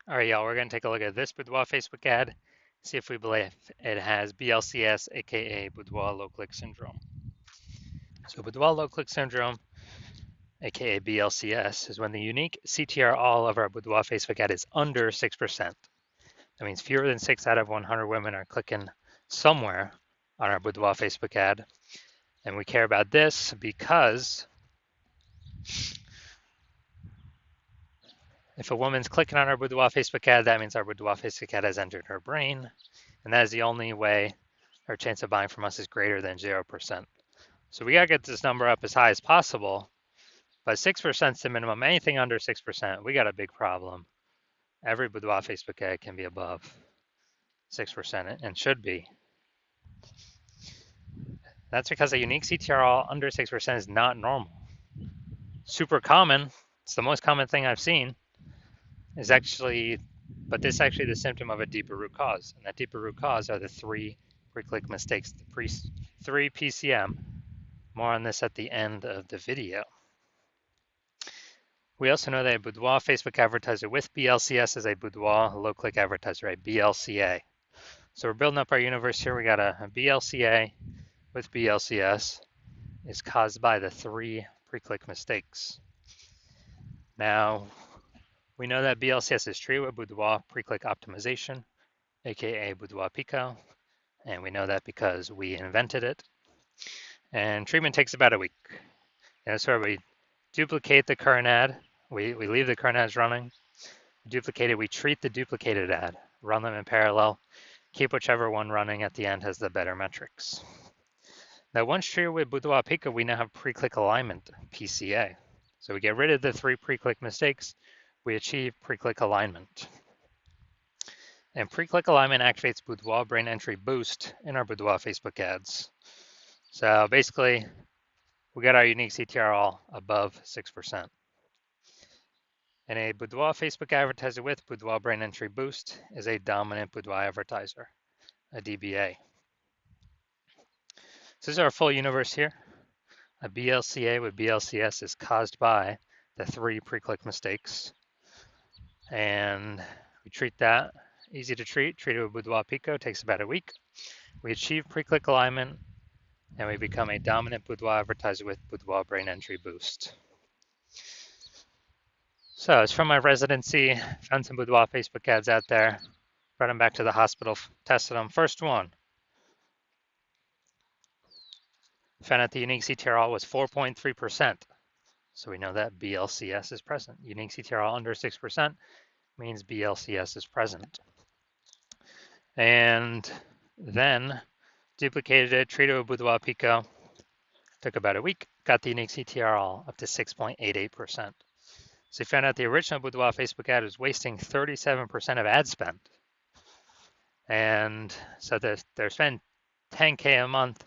All right, y'all, we're going to take a look at this Boudoir Facebook ad, see if we believe it has BLCS, aka Boudoir low click syndrome. So, Boudoir low click syndrome, aka BLCS, is when the unique CTR all of our Boudoir Facebook ad is under 6%. That means fewer than 6 out of 100 women are clicking somewhere on our Boudoir Facebook ad. And we care about this because if a woman's clicking on our Boudoir Facebook ad, that means our Boudoir Facebook ad has entered her brain. And that is the only way her chance of buying from us is greater than 0%. So we gotta get this number up as high as possible, but 6% is the minimum. Anything under 6%, we got a big problem. Every Boudoir Facebook ad can be above 6% and should be. That's because a unique CTRL under 6% is not normal. Super common, it's the most common thing I've seen, is actually, but this is actually the symptom of a deeper root cause. And that deeper root cause are the three pre-click mistakes, the three PCM. More on this at the end of the video. We also know that a Boudoir Facebook advertiser with BLCS is a Boudoir low-click advertiser, a BLCA. So we're building up our universe here. We got a BLCA with BLCS is caused by the three pre-click mistakes. Now, we know that BLCS is treated with Boudoir pre-click optimization, aka Boudoir Pico, and we know that because we invented it. And treatment takes about a week. And so we duplicate the current ad, we leave the current ads running, duplicate it, we treat the duplicated ad, run them in parallel, keep whichever one running at the end has the better metrics. Now, once treated with Boudoir Pico, we now have pre-click alignment, PCA. So we get rid of the three pre-click mistakes, we achieve pre-click alignment. And pre-click alignment activates Boudoir brain entry boost in our Boudoir Facebook ads. So basically, we got our unique CTR all above 6%. And a Boudoir Facebook advertiser with Boudoir brain entry boost is a dominant Boudoir advertiser, a DBA. So this is our full universe here. A BLCA with BLCS is caused by the three pre-click mistakes. And we treat that, easy to treat, treated with Boudoir Pico, takes about a week. We achieve pre-click alignment, and we become a dominant Boudoir advertiser with Boudoir brain entry boost. So it's from my residency, found some Boudoir Facebook ads out there, brought them back to the hospital, tested them. First one, found out the unique CTRL was 4.3%. So we know that BLCS is present. Unique CTRL under 6% means BLCS is present. And then duplicated it, treated with Boudoir Pico, took about a week, got the unique CTRL up to 6.88%. So we found out the original Boudoir Facebook ad was wasting 37% of ad spend. And so they're spending 10K a month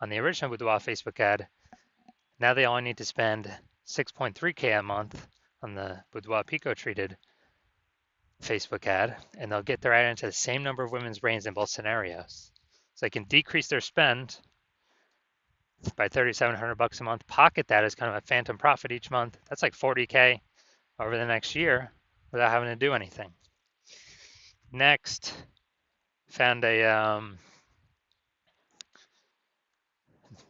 on the original Boudoir Facebook ad. Now they only need to spend 6.3K a month on the Boudoir Pico treated Facebook ad, and they'll get their ad into the same number of women's brains in both scenarios. So they can decrease their spend by $3,700 a month, pocket that as kind of a phantom profit each month. That's like 40K over the next year without having to do anything. Next, found another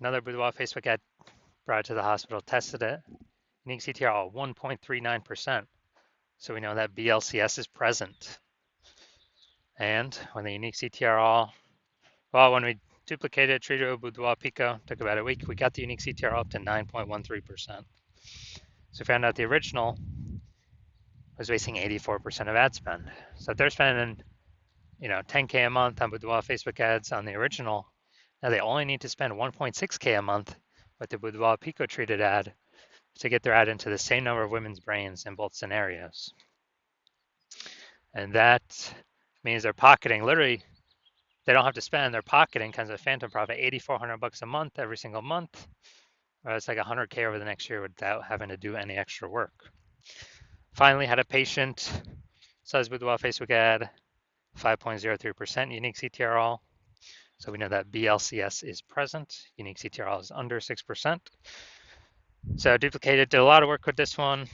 Boudoir Facebook ad, brought it to the hospital, tested it. Unique CTR 1.39%. So we know that BLCS is present. And when the unique CTR when we duplicated, treated with Boudoir Pico, took about a week, we got the unique CTR up to 9.13%. So we found out the original was wasting 84% of ad spend. So if they're spending, 10K a month on Boudoir Facebook ads on the original, now they only need to spend 1.6K a month with the Boudoir Pico treated ad to get their ad into the same number of women's brains in both scenarios. And that means they're pocketing, literally, they don't have to spend, they're pocketing kind of a phantom profit, $8,400 a month every single month. Or it's like 100K over the next year without having to do any extra work. Finally, had a patient, says Boudoir Facebook ad, 5.03% unique CTRL. So we know that BLCS is present. Unique CTRL is under 6%. So duplicated, did a lot of work with this one.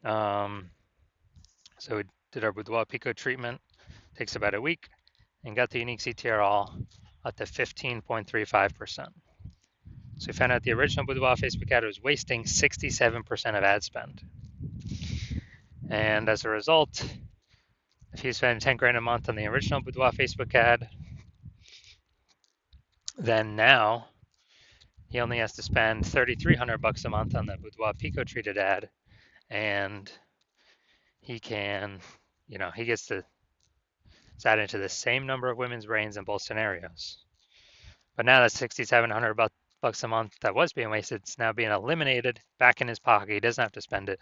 So we did our Boudoir Pico treatment, takes about a week, and got the unique CTR all up to 15.35%. So we found out the original Boudoir Facebook ad was wasting 67% of ad spend. And as a result, if he spent 10 grand a month on the original Boudoir Facebook ad, then now he only has to spend $3,300 a month on the Boudoir Pico treated ad, and he can, he gets to add into the same number of women's brains in both scenarios. But now that $6,700 a month that was being wasted, it's now being eliminated back in his pocket. He doesn't have to spend it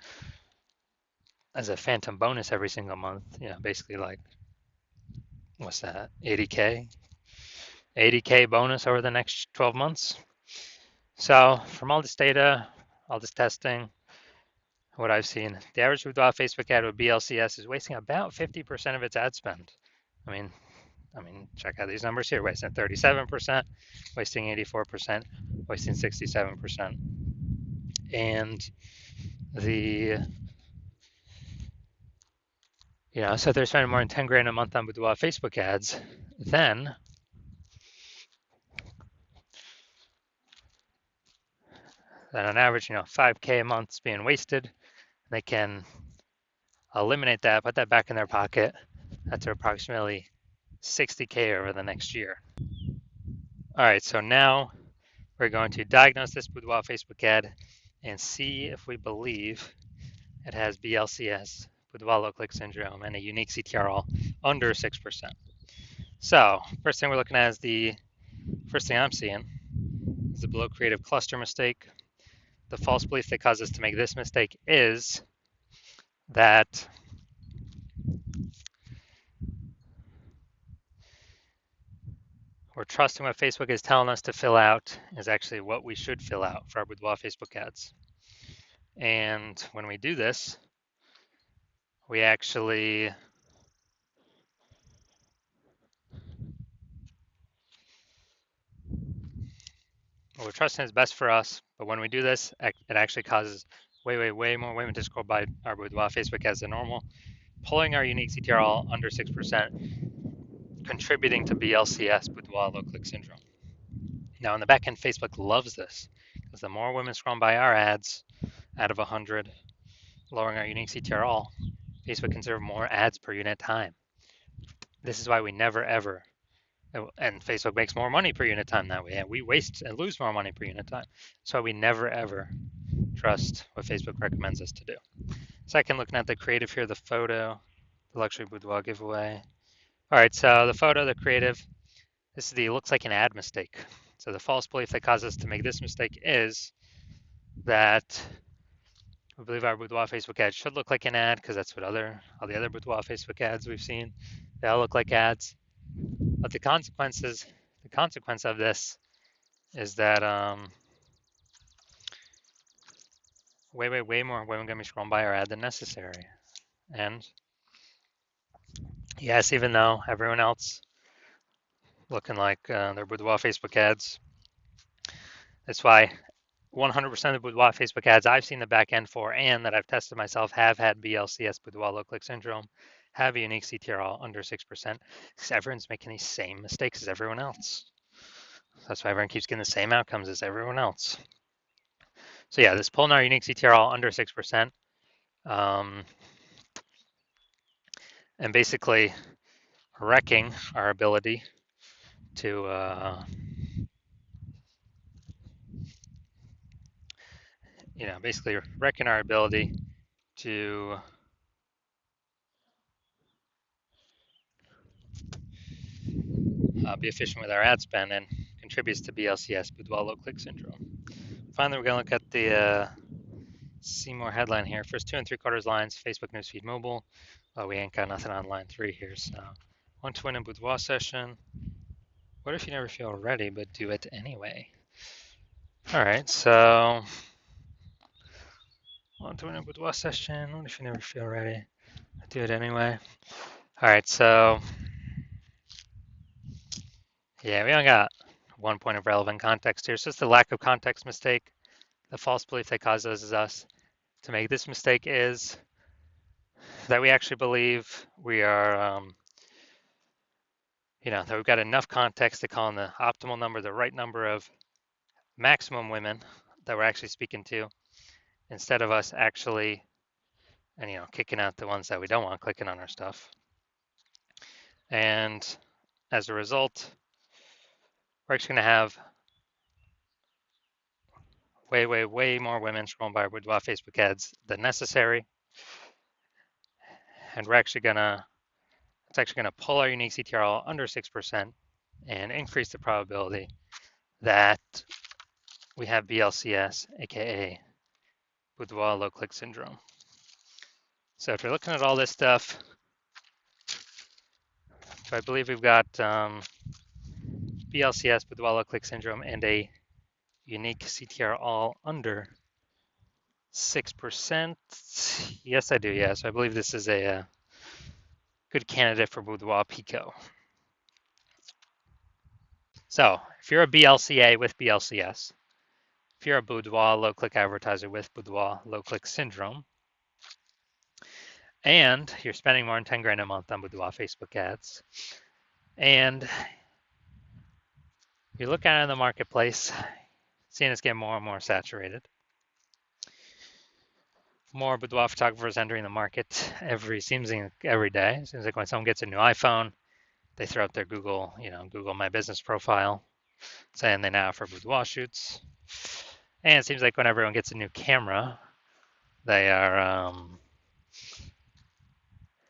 as a phantom bonus every single month. Basically like, what's that, 80K? 80K bonus over the next 12 months. So from all this data, all this testing, what I've seen, the average Boudoir Facebook ad with BLCS is wasting about 50% of its ad spend. I mean, check out these numbers here: wasting 37%, wasting 84%, wasting 67%. And so they're spending more than 10 grand a month on Boudoir Facebook ads, then on average, 5K a month is being wasted. They can eliminate that, put that back in their pocket. That's approximately 60K over the next year. All right, so now we're going to diagnose this Boudoir Facebook ad and see if we believe it has BLCS, Boudoir low click syndrome, and a unique CTRL under 6%. So first thing we're looking at is the first thing I'm seeing is the below creative cluster mistake. The false belief that caused us to make this mistake is that we're trusting what Facebook is telling us to fill out is actually what we should fill out for our Boudoir Facebook ads. And when we do this, we actually we're trusting is best for us, but when we do this, it actually causes way more women to scroll by our Boudoir Facebook ads than normal, pulling our unique CTRL under 6%, contributing to BLCS, Boudoir low click syndrome. Now, in the back end, Facebook loves this because the more women scroll by our ads out of 100, lowering our unique CTRL, Facebook can serve more ads per unit time. This is why we never ever, and Facebook makes more money per unit time that way, and we waste and lose more money per unit time. That's why we never ever trust what Facebook recommends us to do. Second, looking at the creative here, the photo, the luxury boudoir giveaway. All right, so the photo, the creative, this is the looks like an ad mistake. So the false belief that caused us to make this mistake is that we believe our boudoir Facebook ad should look like an ad because that's what all the other boudoir Facebook ads we've seen, they all look like ads. But the consequence of this is that way more women gonna be scrolling by our ad than necessary. And yes, even though everyone else looking like their boudoir Facebook ads, that's why 100% of the boudoir Facebook ads I've seen the back end for and that I've tested myself have had BLCS, boudoir low click syndrome, have a unique CTRL under 6%, because everyone's making these same mistakes as everyone else. That's why everyone keeps getting the same outcomes as everyone else. So yeah, this pulling our unique CTRL under 6%, and basically wrecking our ability to basically wrecking our ability to be efficient with our ad spend and contributes to BLCS, boudoir low click syndrome. Finally, we're going to look at the see more headline here. First 2 3/4 lines, Facebook newsfeed mobile. Well, we ain't got nothing on line 3 here, so want to win a boudoir session. What if you never feel ready but do it anyway? All right, so want to win a boudoir session. What if you never feel ready but do it anyway? All right, so yeah, we only got 1 point of relevant context here. So it's the lack of context mistake. The false belief that causes us to make this mistake is that we actually believe we are, that we've got enough context to call in the optimal number, the right number of maximum women that we're actually speaking to, instead of us actually, and kicking out the ones that we don't want clicking on our stuff. And as a result, we're actually going to have way, way, way more women scrolling by our Boudoir Facebook ads than necessary. And it's actually gonna pull our unique CTRL under 6% and increase the probability that we have BLCS, aka Boudoir low click syndrome. So if you're looking at all this stuff, so I believe we've got BLCS, Boudoir low click syndrome, and a unique CTR all under 6%. Yes, I do. Yeah, so I believe this is a good candidate for Boudoir Pico. So if you're a BLCA with BLCS, if you're a Boudoir low click advertiser with Boudoir low click syndrome, and you're spending more than 10 grand a month on Boudoir Facebook ads, and you look at it in the marketplace, seeing it's getting more and more saturated. More boudoir photographers entering the market seems like every day. It seems like when someone gets a new iPhone, they throw up their Google My Business profile, saying they now offer boudoir shoots. And it seems like when everyone gets a new camera, they are,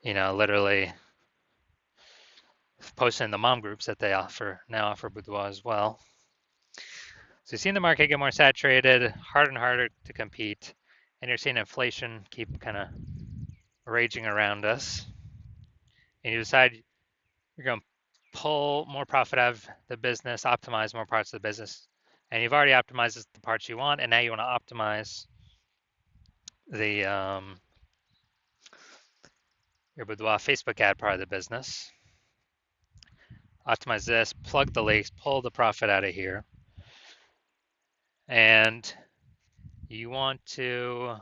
literally posting in the mom groups that they now offer boudoir as well. So you're seeing the market get more saturated, harder and harder to compete, and you're seeing inflation keep kind of raging around us. And you decide you're going to pull more profit out of the business, optimize more parts of the business, and you've already optimized the parts you want, and now you want to optimize the your Boudoir Facebook ad part of the business. Optimize this, plug the leaks, pull the profit out of here, and you want to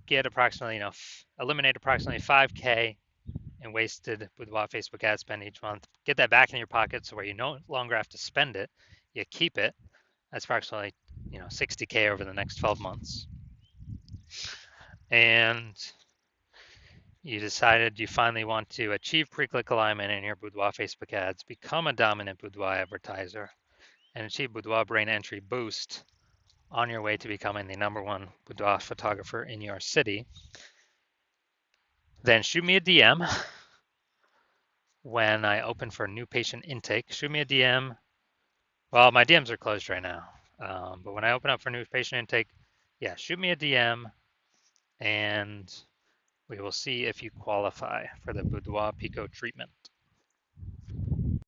get approximately, eliminate approximately 5K in wasted Boudoir Facebook ad spend each month. Get that back in your pocket so where you no longer have to spend it, you keep it. That's approximately 60K over the next 12 months. And you decided you finally want to achieve pre-click alignment in your Boudoir Facebook ads, become a dominant Boudoir advertiser, and achieve Boudoir brain entry boost on your way to becoming the #1 boudoir photographer in your city. Then shoot me a DM when I open for new patient intake. Shoot me a DM. Well, my DMs are closed right now, but when I open up for new patient intake, yeah, shoot me a DM, and we will see if you qualify for the Boudoir Pico treatment.